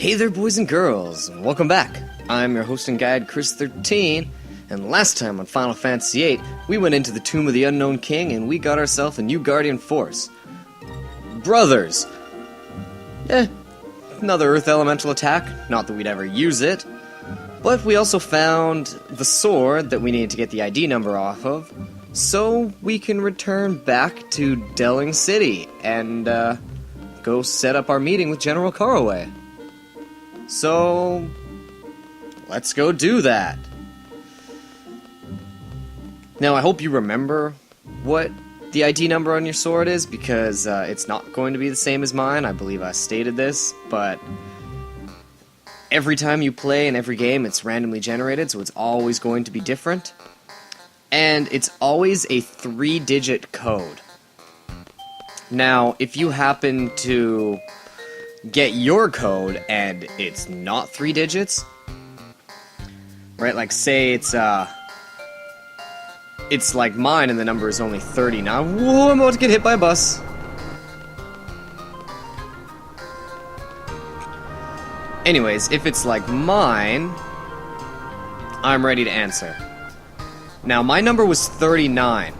Hey there, boys and girls, and welcome back. I'm your host and guide, Chris Thirtyne, and last time on Final Fantasy VIII, we went into the Tomb of the Unknown King and we got ourselves a new Guardian Force. Brothers! Another Earth Elemental attack, not that we'd ever use it, but we also found the sword that we needed to get the ID number off of, so we can return back to Delling City and go set up our meeting with General Caraway. So, let's go do that. Now, I hope you remember what the ID number on your sword is, because it's not going to be the same as mine. I believe I stated this, but every time you play in every game, it's randomly generated, so it's always going to be different. And it's always a 3-digit code. Now, if you happen to get your code and it's not 3 digits, right? Like, say it's like mine and the number is only 39. Whoa, I'm about to get hit by a bus. Anyways, if it's like mine, I'm ready to answer. Now, my number was 39.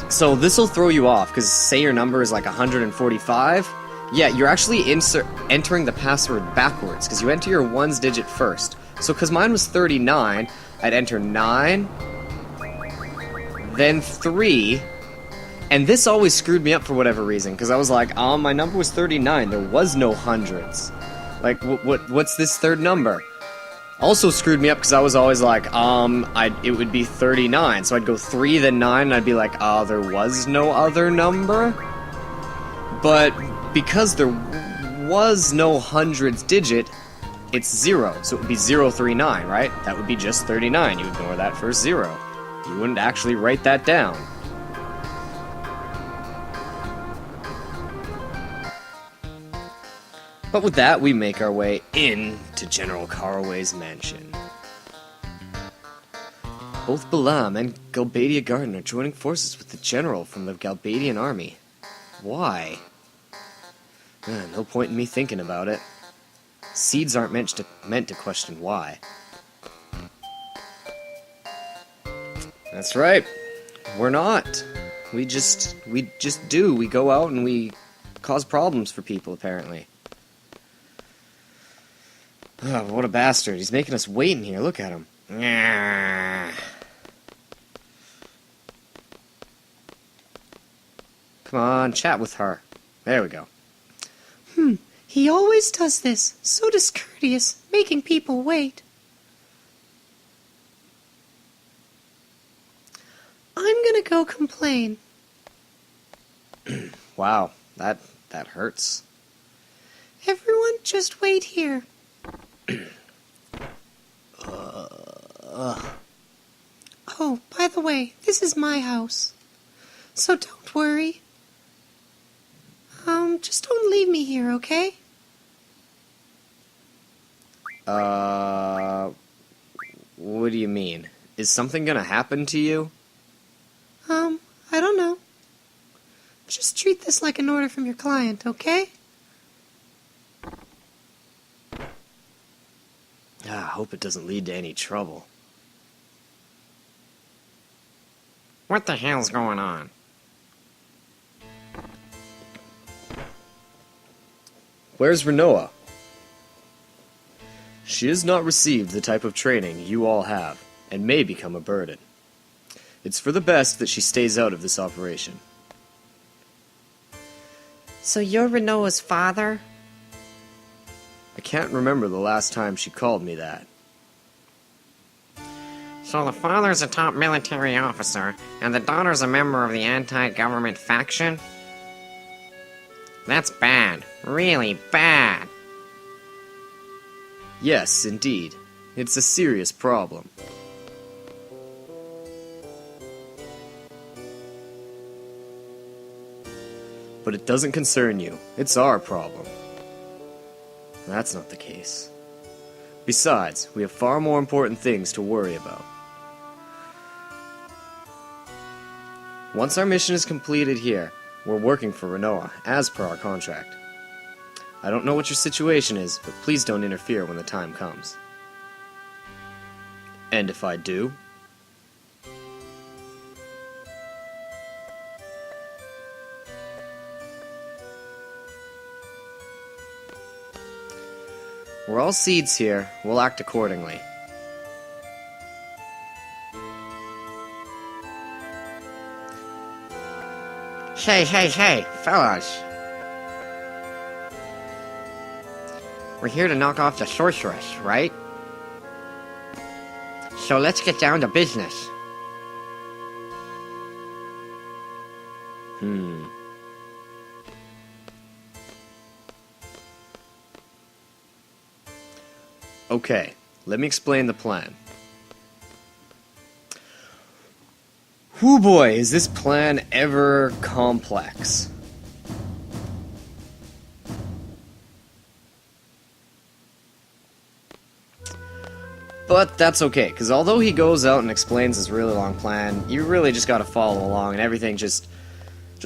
So this will throw you off, because say your number is like 145. Yeah, you're actually entering the password backwards, because you enter your ones digit first. So because mine was 39, I'd enter 9, then 3, and this always screwed me up for whatever reason, because I was like, my number was 39, there was no hundreds. Like, what's this third number? Also screwed me up because I was always like, it would be 39, so I'd go 3, then 9, and I'd be like, there was no other number? But because there was no hundreds digit, it's 0, so it would be 039, right? That would be just 39. You ignore that first 0. You wouldn't actually write that down. But with that, we make our way into General Caraway's mansion. Both Balam and Galbadia Garden are joining forces with the general from the Galbadian army. Why? No point in me thinking about it. Seeds aren't meant to question why. That's right. We're not. We just do. We go out and we cause problems for people, apparently. Oh, what a bastard. He's making us wait in here. Look at him. Come on, chat with her. There we go. He always does this. So discourteous, making people wait. I'm gonna go complain. Wow, that hurts. Everyone just wait here. Oh, by the way, this is my house. So don't worry. Just don't leave me here, okay? What do you mean? Is something gonna happen to you? I don't know. Just treat this like an order from your client, okay? I hope it doesn't lead to any trouble. What the hell's going on? Where's Renoa? She has not received the type of training you all have, and may become a burden. It's for the best that she stays out of this operation. So you're Renoa's father? I can't remember the last time she called me that. So the father's a top military officer, and the daughter's a member of the anti-government faction? That's bad. Really bad. Yes, indeed. It's a serious problem. But it doesn't concern you. It's our problem. That's not the case. Besides, we have far more important things to worry about. Once our mission is completed here, we're working for Renoa, as per our contract. I don't know what your situation is, but please don't interfere when the time comes. And if I do? We're all seeds here. We'll act accordingly. Hey, fellas. We're here to knock off the sorceress, right? So let's get down to business. Okay, let me explain the plan. Whoo boy, is this plan ever complex. But that's okay, because although he goes out and explains this really long plan, you really just gotta follow along, and everything just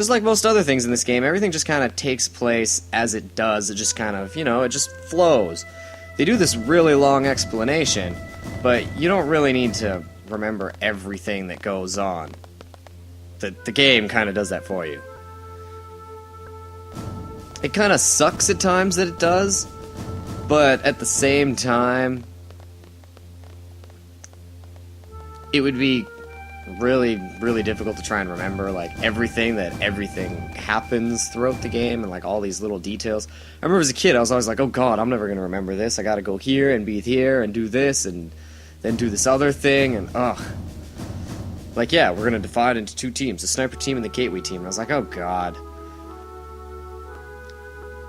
like most other things in this game, everything just kind of takes place as it does. It just kind of, it just flows. They do this really long explanation, but you don't really need to remember everything that goes on. The game kind of does that for you. It kind of sucks at times that it does, but at the same time, it would be really, really difficult to try and remember, like, everything happens throughout the game, and, like, all these little details. I remember as a kid, I was always like, oh god, I'm never gonna remember this. I gotta go here, and be here, and do this, and then do this other thing, and, ugh. Like, yeah, we're gonna divide into two teams, the sniper team and the gateway team, and I was like, oh god.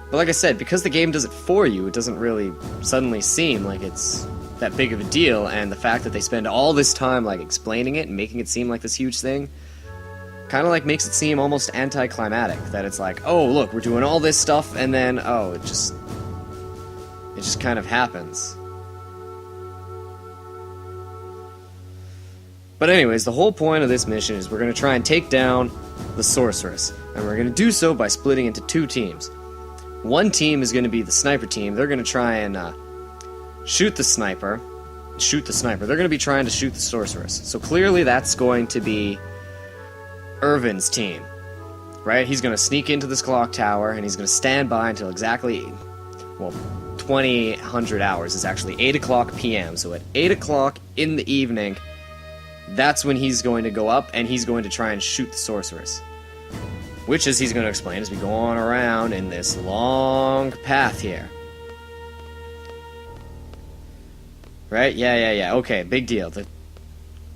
But like I said, because the game does it for you, it doesn't really suddenly seem like it's that big of a deal, and the fact that they spend all this time, like, explaining it and making it seem like this huge thing kind of, like, makes it seem almost anticlimactic, that it's like, oh, look, we're doing all this stuff, and then, oh, it just kind of happens. But anyways, the whole point of this mission is we're going to try and take down the sorceress, and we're going to do so by splitting into two teams. One team is going to be the sniper team. They're going to try and shoot the sniper. They're going to be trying to shoot the sorceress. So clearly that's going to be Irvin's team, right? He's going to sneak into this clock tower, and he's going to stand by until exactly, well, 2000 hours is actually 8 o'clock p.m. So at 8 o'clock in the evening, that's when he's going to go up, and he's going to try and shoot the sorceress. Which, as he's going to explain, as we go on around in this long path here. Right? Yeah. Okay, big deal. The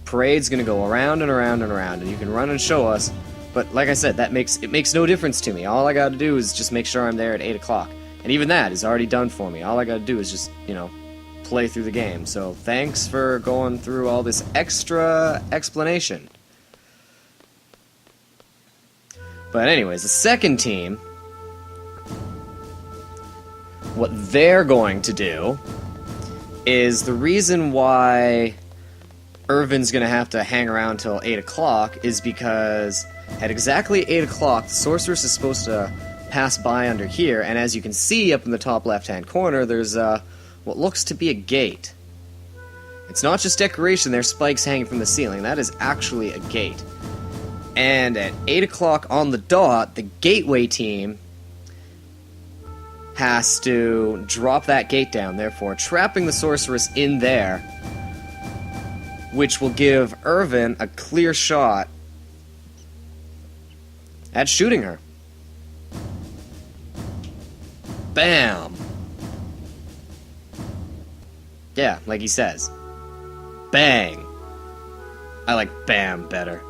parade's gonna go around and around and around, and you can run and show us, but like I said, it makes no difference to me. All I gotta do is just make sure I'm there at 8 o'clock. And even that is already done for me. All I gotta do is just, play through the game. So thanks for going through all this extra explanation. But anyways, the second team, what they're going to do is the reason why Irvin's going to have to hang around till 8 o'clock is because at exactly 8 o'clock, the sorceress is supposed to pass by under here, and as you can see up in the top left-hand corner, there's what looks to be a gate. It's not just decoration, there's spikes hanging from the ceiling. That is actually a gate. And at 8 o'clock on the dot, the gateway team has to drop that gate down, therefore trapping the sorceress in there, which will give Irvin a clear shot at shooting her. Bam! Yeah, like he says. Bang! I like bam better.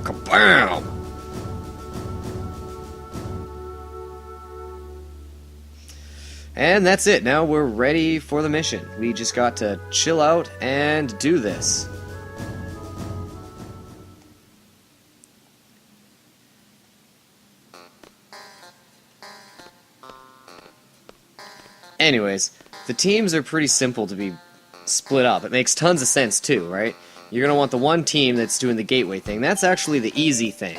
Kabam! And that's it. Now we're ready for the mission. We just got to chill out and do this. Anyways, the teams are pretty simple to be split up. It makes tons of sense too, right? You're going to want the one team that's doing the gateway thing. That's actually the easy thing.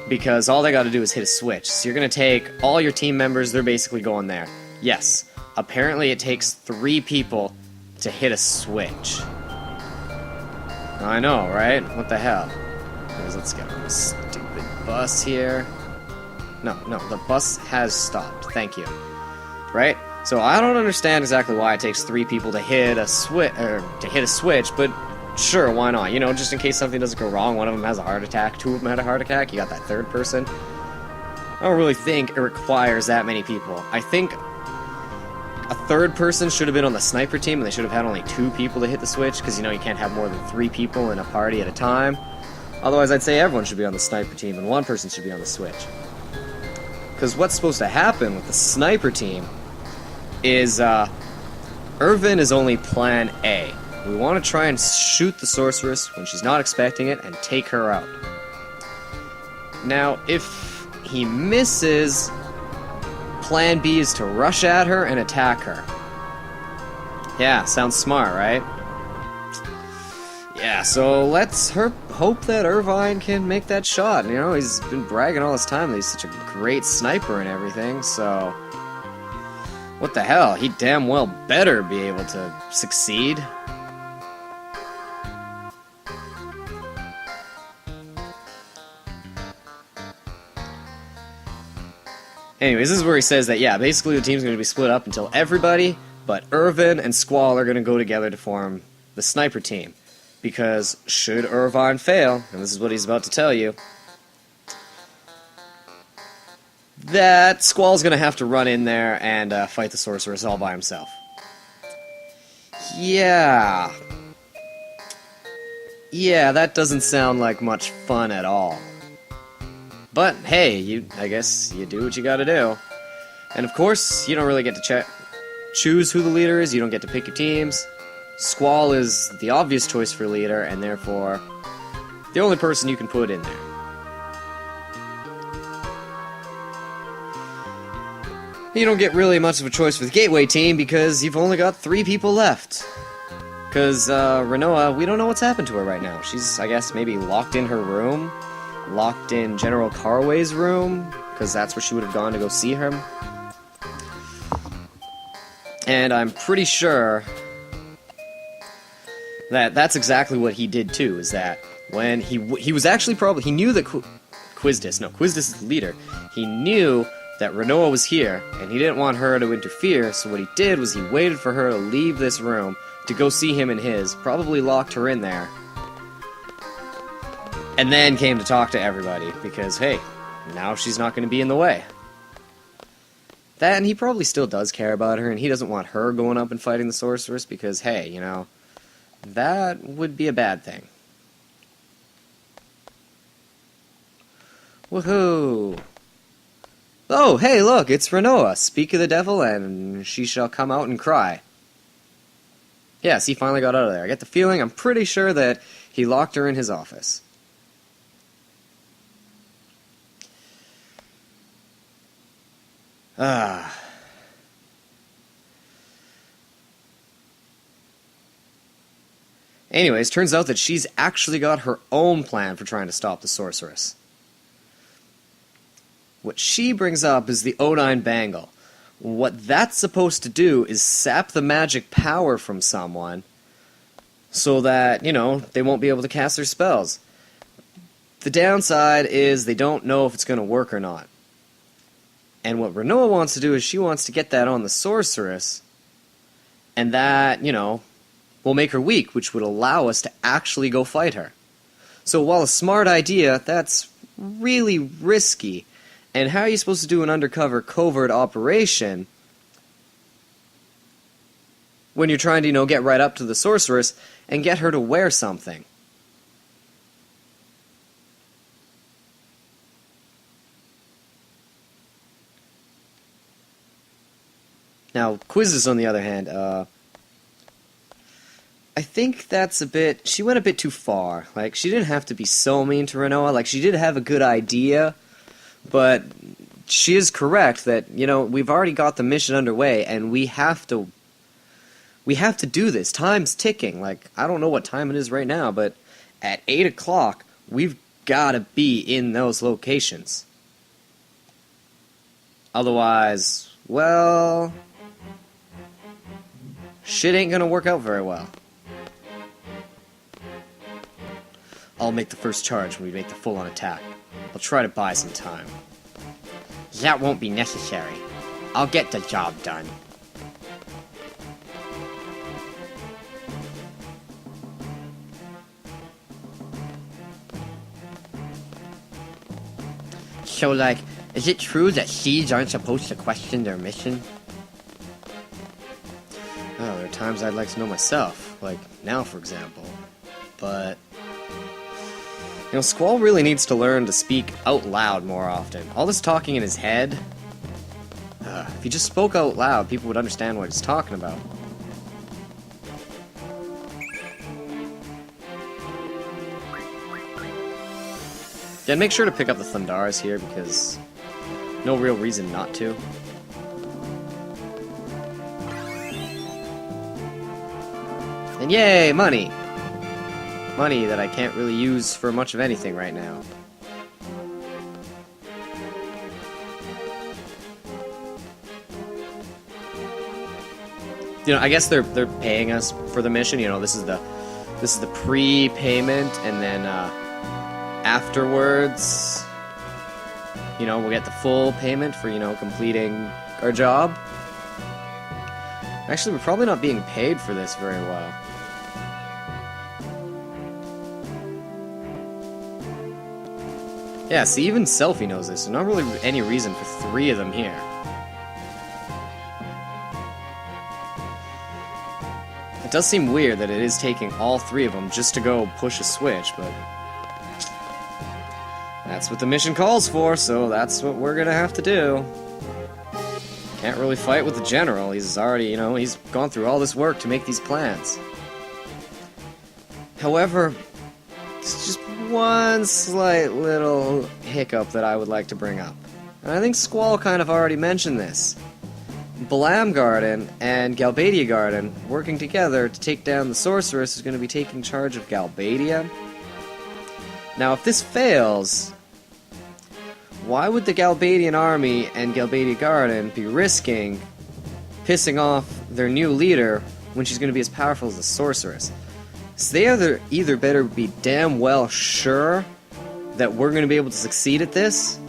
because all they gotta do is hit a switch. So you're gonna take all your team members, they're basically going there. Yes, apparently it takes 3 people to hit a switch. I know, right? What the hell? Anyways, let's get on this stupid bus here. No, the bus has stopped. Thank you. Right? So I don't understand exactly why it takes 3 people to hit a switch, but sure, why not? You know, just in case something doesn't go wrong, one of them has a heart attack, 2 of them had a heart attack, you got that 3rd person. I don't really think it requires that many people. I think a 3rd person should have been on the sniper team, and they should have had only 2 people to hit the switch, because, you know, you can't have more than 3 people in a party at a time. Otherwise, I'd say everyone should be on the sniper team, and 1 person should be on the switch. Because what's supposed to happen with the sniper team is, Irvin is only plan A. We want to try and shoot the sorceress when she's not expecting it and take her out. Now, if he misses, plan B is to rush at her and attack her. Yeah, sounds smart, right? Yeah, so let's hope that Irvine can make that shot. You know, he's been bragging all this time that he's such a great sniper and everything, so... What the hell? He damn well better be able to succeed. Anyways, this is where he says that, yeah, basically the team's going to be split up until everybody but Irvin and Squall are going to go together to form the sniper team. Because should Irvine fail, and this is what he's about to tell you, that Squall's going to have to run in there and fight the sorceress all by himself. Yeah. Yeah, that doesn't sound like much fun at all. But, hey, I guess you do what you gotta do. And of course, you don't really get to choose who the leader is, you don't get to pick your teams. Squall is the obvious choice for leader, and therefore, the only person you can put in there. You don't get really much of a choice for the Gateway team, because you've only got 3 people left. Because, Renoa, we don't know what's happened to her right now. She's, I guess, maybe locked in her room? Locked in General Carway's room, because that's where she would have gone to go see him. And I'm pretty sure that that's exactly what he did too, is that when he was actually probably, he knew that Quizdis is the leader, he knew that Renoa was here, and he didn't want her to interfere, so what he did was he waited for her to leave this room to go see him in his, probably locked her in there, and then came to talk to everybody, because, hey, now she's not going to be in the way. That, and he probably still does care about her, and he doesn't want her going up and fighting the sorceress, because, hey, you know, that would be a bad thing. Woohoo! Oh, hey, look, it's Renoa. Speak of the devil, and she shall come out and cry. Yes, he finally got out of there. I get the feeling, I'm pretty sure that he locked her in his office. Anyways, turns out that she's actually got her own plan for trying to stop the sorceress. What she brings up is the Thirtyne Bangle. What that's supposed to do is sap the magic power from someone so that, you know, they won't be able to cast their spells. The downside is they don't know if it's going to work or not. And what Renoa wants to do is she wants to get that on the sorceress, and that, you know, will make her weak, which would allow us to actually go fight her. So while a smart idea, that's really risky. And how are you supposed to do an undercover covert operation when you're trying to, you know, get right up to the sorceress and get her to wear something? Now, Quizzes, on the other hand, I think that's a bit... She went a bit too far. Like, she didn't have to be so mean to Renoa. Like, she did have a good idea, but she is correct that, you know, we've already got the mission underway, and we have to do this. Time's ticking. Like, I don't know what time it is right now, but at 8 o'clock, we've gotta be in those locations. Otherwise, well, shit ain't gonna work out very well. I'll make the first charge when we make the full-on attack. I'll try to buy some time. That won't be necessary. I'll get the job done. So, like, is it true that seeds aren't supposed to question their mission? Oh, there are times I'd like to know myself, like now, for example. But, you know, Squall really needs to learn to speak out loud more often. All this talking in his head, if he just spoke out loud, people would understand what he's talking about. Yeah, make sure to pick up the Thundaras here, because no real reason not to. And yay, money! Money that I can't really use for much of anything right now. You know, I guess they're paying us for the mission. You know, this is the pre-payment, and then afterwards, you know, we'll get the full payment for, you know, completing our job. Actually, we're probably not being paid for this very well. Yeah, see, even Selfie knows this. There's not really any reason for 3 of them here. It does seem weird that it is taking all 3 of them just to go push a switch, but that's what the mission calls for, so that's what we're gonna have to do. Can't really fight with the general. He's already, you know, he's gone through all this work to make these plans. However, there's just one slight little hiccup that I would like to bring up. And I think Squall kind of already mentioned this. Blam Garden and Galbadia Garden working together to take down the Sorceress is going to be taking charge of Galbadia. Now, if this fails, why would the Galbadian army and Galbadia Garden be risking pissing off their new leader when she's going to be as powerful as the Sorceress? So they either better be damn well sure that we're going to be able to succeed at this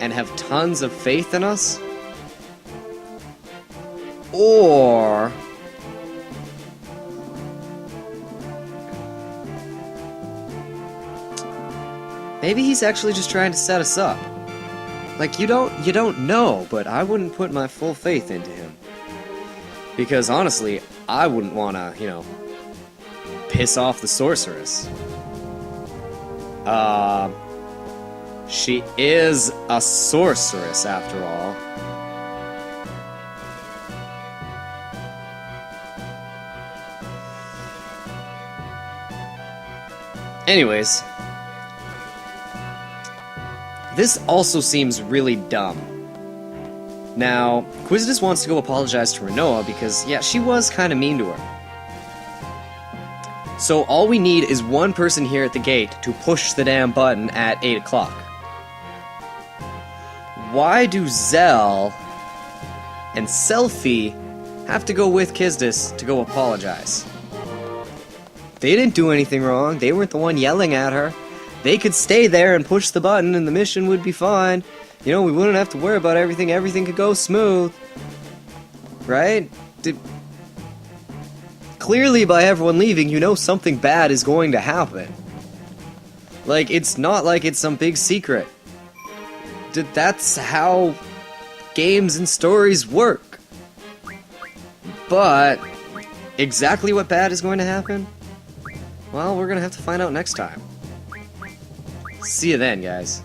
and have tons of faith in us, or maybe he's actually just trying to set us up. Like, you don't know, but I wouldn't put my full faith into him. Because honestly, I wouldn't want to, you know, piss off the Sorceress. She is a sorceress after all. Anyways, this also seems really dumb. Now, Quisitus wants to go apologize to Renoa because, yeah, she was kind of mean to her. So all we need is one person here at the gate to push the damn button at 8 o'clock. Why do Zell and Selfie have to go with Quisitus to go apologize? They didn't do anything wrong. They weren't the one yelling at her. They could stay there and push the button and the mission would be fine. You know, we wouldn't have to worry about everything. Everything could go smooth. Right? Clearly, by everyone leaving, you know something bad is going to happen. Like, it's not like it's some big secret. That's how games and stories work. But exactly what bad is going to happen? Well, we're gonna have to find out next time. See you then, guys.